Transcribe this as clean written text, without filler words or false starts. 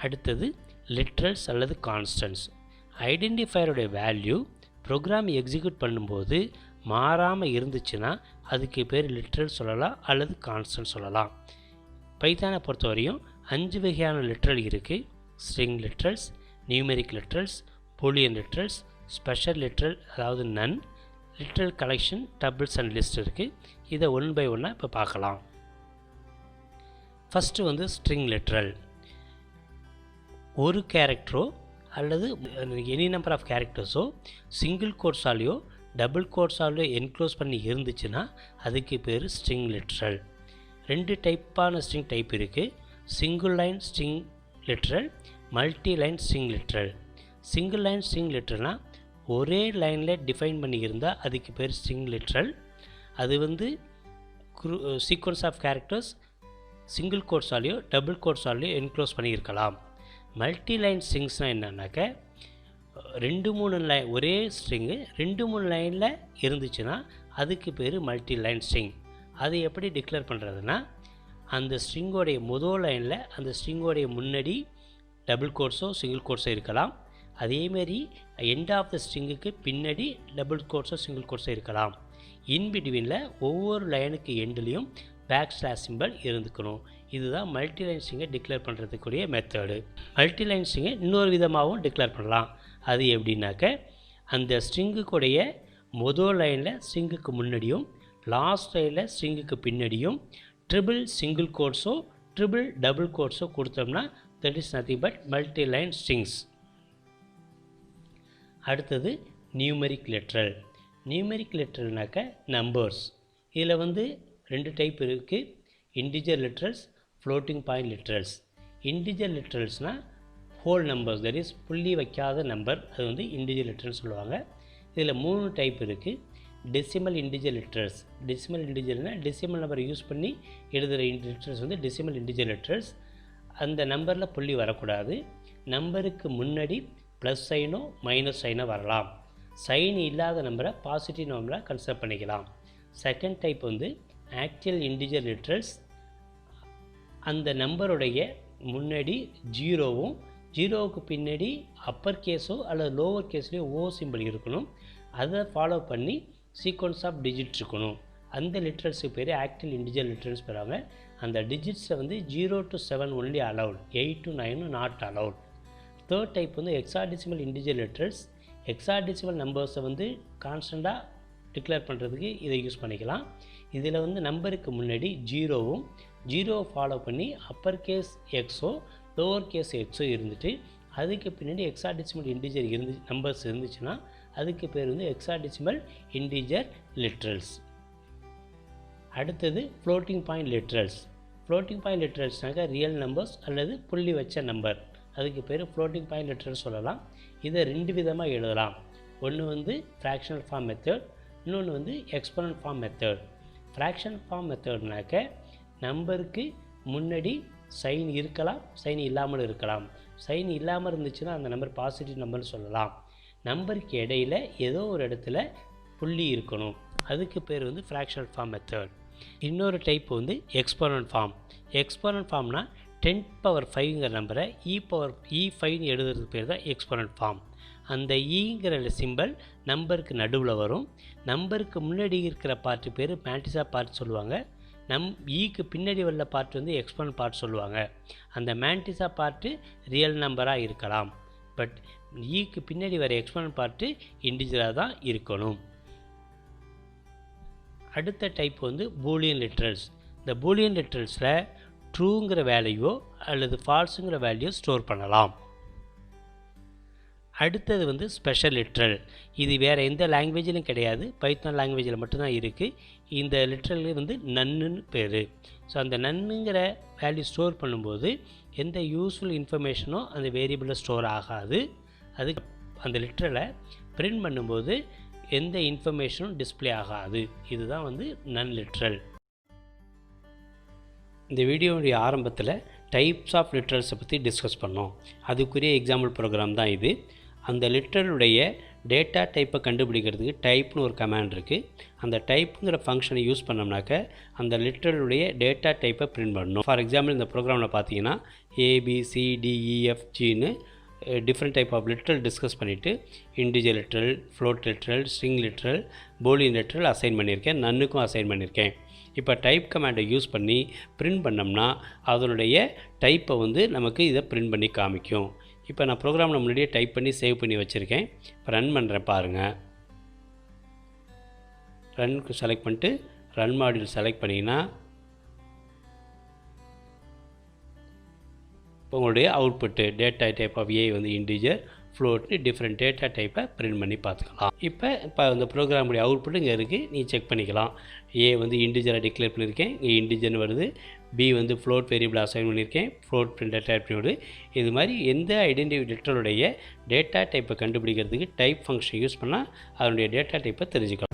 அடுத்தது லிட்ரல்ஸ் அல்லது constants. ஐடென்டிஃபையருடைய value program execute பண்ணும்போது மாறாமல் இருந்துச்சுன்னா அதுக்கு பேர் லிட்ரல் சொல்லலாம் அல்லது கான்ஸ்டன்ட் சொல்லலாம். பைத்தானை பொறுத்தவரையும் 5 வகையான லிட்ரல் இருக்குது. String literals, numeric literals, boolean literals, special literal அதாவது none, literal collection, tuples and list இருக்குது. இதை ஒன் பை ஒன்னாக இப்போ பார்க்கலாம். ஃபஸ்ட்டு வந்து ஸ்ட்ரிங் லிட்ரல். ஒரு கேரக்டரோ அல்லது எனி நம்பர் ஆஃப் கேரக்டர்ஸோ சிங்கிள் கோட்ஸாலேயோ டபுள் கோட்ஸாலேயோ என்க்ளோஸ் பண்ணி இருந்துச்சுன்னா அதுக்கு பேர் ஸ்ட்ரிங் லிட்ரல். 2 டைப்பான ஸ்ட்ரிங் டைப் இருக்குது. Single line string literal, multi line string literal. Single line string லிட்ரல்னால் ஒரே லைனில் டிஃபைன் பண்ணியிருந்தால் அதுக்கு பேர் ஸ்ட்ரிங் லிட்ரல். அது வந்து சீக்வன்ஸ் ஆஃப் கேரக்டர்ஸ் சிங்கிள் கோட்ஸாலேயோ டபுள் கோட்ஸாலேயோ என்க்ளோஸ் பண்ணியிருக்கலாம். மல்டி லைன் ஸ்ட்ரிங்ஸ்னால் என்னன்னாக்க 2-3 லைன் ஒரே ஸ்ட்ரிங்கு 2-3 லைனில் இருந்துச்சுன்னா அதுக்கு பேர் மல்டி லைன் ஸ்ட்ரிங். அது எப்படி டிக்ளேர் பண்ணுறதுன்னா அந்த ஸ்ட்ரிங்கோடைய முதல் லைனில் அந்த ஸ்ட்ரிங்கோடைய முன்னாடி டபுள் கோட்ஸோ சிங்கிள் கோட்ஸோ இருக்கலாம். அதேமாரி எண்ட் ஆஃப் த ஸ்ட்ரிங்குக்கு பின்னாடி டபுள் கோட்ஸோ சிங்கிள் கோட்ஸோ இருக்கலாம். இன்பிட்வீனில் ஒவ்வொரு லைனுக்கு எண்டுலேயும் பேக் ஸ்லாஷ் சிம்பல் இருந்துக்கணும். இதுதான் மல்டி லைன் ஸ்ட்ரிங்கை டிக்ளேர் பண்ணுறதுக்குரிய மெத்தடு. மல்டி லைன் ஸ்ட்ரிங்கை இன்னொரு விதமாகவும் டிக்ளேர் பண்ணலாம். அது எப்படின்னாக்க அந்த ஸ்ட்ரிங்குக்குடைய முதல் லைனில் ஸ்ட்ரிங்குக்கு முன்னாடியும் லாஸ்ட் லைனில் ஸ்ட்ரிங்குக்கு பின்னாடியும் ட்ரிபிள் சிங்கிள் கோட்ஸோ ட்ரிபிள் டபுள் கோட்ஸோ கொடுத்தோம்னா that is nothing but multi line strings. அடுத்தது நியூமெரிக் லிட்ரல். நியூமெரிக் லிட்ரல்னாக்க நம்பர்ஸ். இதில் வந்து 2 டைப் இருக்குது. Integer literals, floating point literals. Integer லிட்ரல்ஸ்னால் ஹோல் நம்பர்ஸ், தட் இஸ் புள்ளி வைக்காத நம்பர், அது வந்து இன்டிஜர் லிட்ரல்ஸ் சொல்லுவாங்க. இதில் 3 டைப் இருக்குது. Decimal integer literals. டெசிமல் இன்டிஜர்னால் டெசிமல் நம்பரை யூஸ் பண்ணி எழுதுகிற லிட்ரல்ஸ் வந்து டெசிமல் இன்டிஜர் லிட்ரல்ஸ். அந்த நம்பரில் புள்ளி வரக்கூடாது. நம்பருக்கு முன்னாடி ப்ளஸ் சைனோ மைனஸ் சைனோ வரலாம். சைன் இல்லாத நம்பரை பாசிட்டிவ் நம்பராக கன்சிடர் பண்ணிக்கலாம். செகண்ட் டைப் வந்து ஆக்சுவல் இன்டிஜர் லிட்ரல்ஸ். அந்த நம்பருடைய முன்னாடி ஜீரோவும் ஜீரோவுக்கு பின்னாடி அப்பர் கேஸோ அல்லது லோவர் கேஸ்லேயோ ஓ சிம்பிள் இருக்கணும். அதை ஃபாலோ பண்ணி சீக்வன்ஸ் ஆஃப் டிஜிட் இருக்கணும். அந்த லிட்ரல்ஸுக்கு பேர் ஆக்சுவல் இன்டிஜர் லிட்ரல்ஸ் பெறாங்க. அந்த டிஜிட்ஸை வந்து 0 to 7 only allowed, 8 to 9 not allowed. Third type வந்து ஹெக்ஸாடெசிமல் இன்டிஜர் லிட்ரல்ஸ். ஹெக்ஸாடெசிமல் நம்பர்ஸை வந்து கான்ஸ்டண்ட்டாக டிக்ளேர் பண்ணுறதுக்கு இதை யூஸ் பண்ணிக்கலாம். இதில் வந்து நம்பருக்கு முன்னாடி ஜீரோவும் ஜீரோவை ஃபாலோ பண்ணி அப்பர் கேஸ் எக்ஸோ லோவர் கேஸ் எக்ஸோ இருந்துட்டு அதுக்கு பின்னாடி ஹெக்ஸாடெசிமல் இன்டிஜர் நம்பர்ஸ் இருந்துச்சுன்னா அதுக்கு பேர் வந்து ஹெக்ஸாடெசிமல் இன்டிஜர் லிட்ரல்ஸ். அடுத்தது floating point literals. Floating point லிட்ரல்ஸ்னாக்க ரியல் நம்பர்ஸ் அல்லது புள்ளி வச்ச நம்பர், அதுக்கு பேர் ஃப்ளோட்டிங் பாயிண்ட் லிட்ரல்ஸ் சொல்லலாம். இதை 2 விதமாக எழுதலாம். ஒன்று வந்து ஃப்ராக்ஷனல் ஃபார்ம் மெத்தட், இன்னொன்று வந்து exponent form method. Fraction form மெத்தட்னாக்க நம்பருக்கு முன்னாடி சைன் இருக்கலாம், சைன் இல்லாமல் இருக்கலாம். சைன் இல்லாமல் இருந்துச்சுன்னா அந்த நம்பர் பாசிட்டிவ் நம்பர்னு சொல்லலாம். நம்பருக்கு இடையில் ஏதோ ஒரு இடத்துல புள்ளி இருக்கணும், அதுக்கு பேர் வந்து ஃப்ராக்ஷனல் ஃபார்ம் மெத்தட். இன்னொரு டைப் வந்து எக்ஸ்போனன்ட் ஃபார்ம். எக்ஸ்போனன்ட் ஃபார்ம்னால் 10^5ங்கிற நம்பரை E5 எழுதுறதுக்கு பேர் தான் எக்ஸ்போனன்ட் ஃபார்ம். அந்த ஈங்கிற சிம்பிள் நம்பருக்கு நடுவில் வரும். நம்பருக்கு முன்னாடி இருக்கிற பார்ட்டு பேர் மேண்டிஸா பார்ட் சொல்லுவாங்க. ஈக்கு பின்னாடி உள்ள பார்ட் வந்து எக்ஸ்போனன்ட் பார்ட் சொல்லுவாங்க. அந்த மேண்டிஸா பார்ட்டு ரியல் நம்பராக இருக்கலாம், பட் ஈக்கு பின்னாடி வர எக்ஸ்போனன்ட் பார்ட்டு இன்டிஜராக தான் இருக்கணும். அடுத்த டைப் வந்து பூலியன் லிட்ரல்ஸ். இந்த பூலியன் லிட்ரல்ஸில் ட்ரூங்கிற வேல்யூவோ அல்லது ஃபால்ஸுங்கிற வேல்யூ ஸ்டோர் பண்ணலாம். அடுத்தது வந்து ஸ்பெஷல் லிட்ரல். இது வேறு எந்த லாங்குவேஜிலும் கிடையாது, பைத்தான் லாங்குவேஜில் மட்டும்தான் இருக்குது. இந்த லிட்ரல் வந்து நன்னுன்னு பேர். ஸோ அந்த நன்னுங்கிற வேல்யூ ஸ்டோர் பண்ணும்போது எந்த யூஸ்ஃபுல் இன்ஃபர்மேஷனோ அந்த வேரியபிளில் ஸ்டோர் ஆகாது. அதுக்கு அந்த லிட்ரலை பிரிண்ட் பண்ணும்போது எந்த இன்ஃபர்மேஷனும் டிஸ்பிளே ஆகாது. இதுதான் வந்து நன் லிட்ரல். இந்த வீடியோவுடைய ஆரம்பத்தில் டைப்ஸ் ஆஃப் லிட்ரல்ஸை பற்றி டிஸ்கஸ் பண்ணோம். அதுக்குரிய எக்ஸாம்பிள் ப்ரோக்ராம் தான் இது. அந்த லிட்டருடைய டேட்டா டைப்பை கண்டுபிடிக்கிறதுக்கு டைப்னு ஒரு கமாண்ட் இருக்குது. அந்த டைப்புங்கிற ஃபங்க்ஷனை யூஸ் பண்ணோம்னாக்க அந்த லிட்டருடைய டேட்டா டைப்பை பிரிண்ட் பண்ணணும். ஃபார் எக்ஸாம்பிள் இந்த ப்ரோக்ராமில் பார்த்தீங்கன்னா ABCDEFGன்னு different type of literal discuss பண்ணிவிட்டு integer literal, float literal, string literal, boolean literal assign பண்ணியிருக்கேன். நன்னுக்கும் அசைன் பண்ணியிருக்கேன். இப்போ டைப் கமாண்டை யூஸ் பண்ணி பிரிண்ட் பண்ணோம்னா அதனுடைய டைப்பை நமக்கு இதை பிரிண்ட் பண்ணி காமிக்கும். இப்போ நான் ப்ரோக்ராமில் முன்னாடியே டைப் பண்ணி சேவ் பண்ணி வச்சுருக்கேன். இப்போ ரன் பண்ணுறேன் பாருங்கள். ரன்னுக்கு செலக்ட் பண்ணிட்டு ரன் மாடியூல் செலக்ட் பண்ணிங்கன்னா இப்போ உங்களுடைய output data type of a integer, ஃப்ளோட்னு டிஃப்ரெண்ட் டேட்டா டைப்பை பிரிண்ட் பண்ணி பார்த்துக்கலாம். இப்போ இந்த ப்ரோக்ராமுடைய அவுட்புட்டு இங்கே இருக்குது, நீ செக் பண்ணிக்கலாம். ஏ இன்டிஜராக டிக்ளேர் பண்ணியிருக்கேன், இங்கே இன்டிஜர்னு வருது. பி ஃப்ளோட் வேரியபிள் அசைன் பண்ணியிருக்கேன், ஃப்ளோட் பிரிண்ட் டைப் பண்ணி. இது மாதிரி எந்த ஐடென்டிட்டி லிட்டருடைய டேட்டா டைப்பை கண்டுபிடிக்கிறதுக்கு டைப் ஃபங்க்ஷன் யூஸ் பண்ணால் அதனுடைய டேட்டா டைப்பை தெரிஞ்சுக்கலாம்.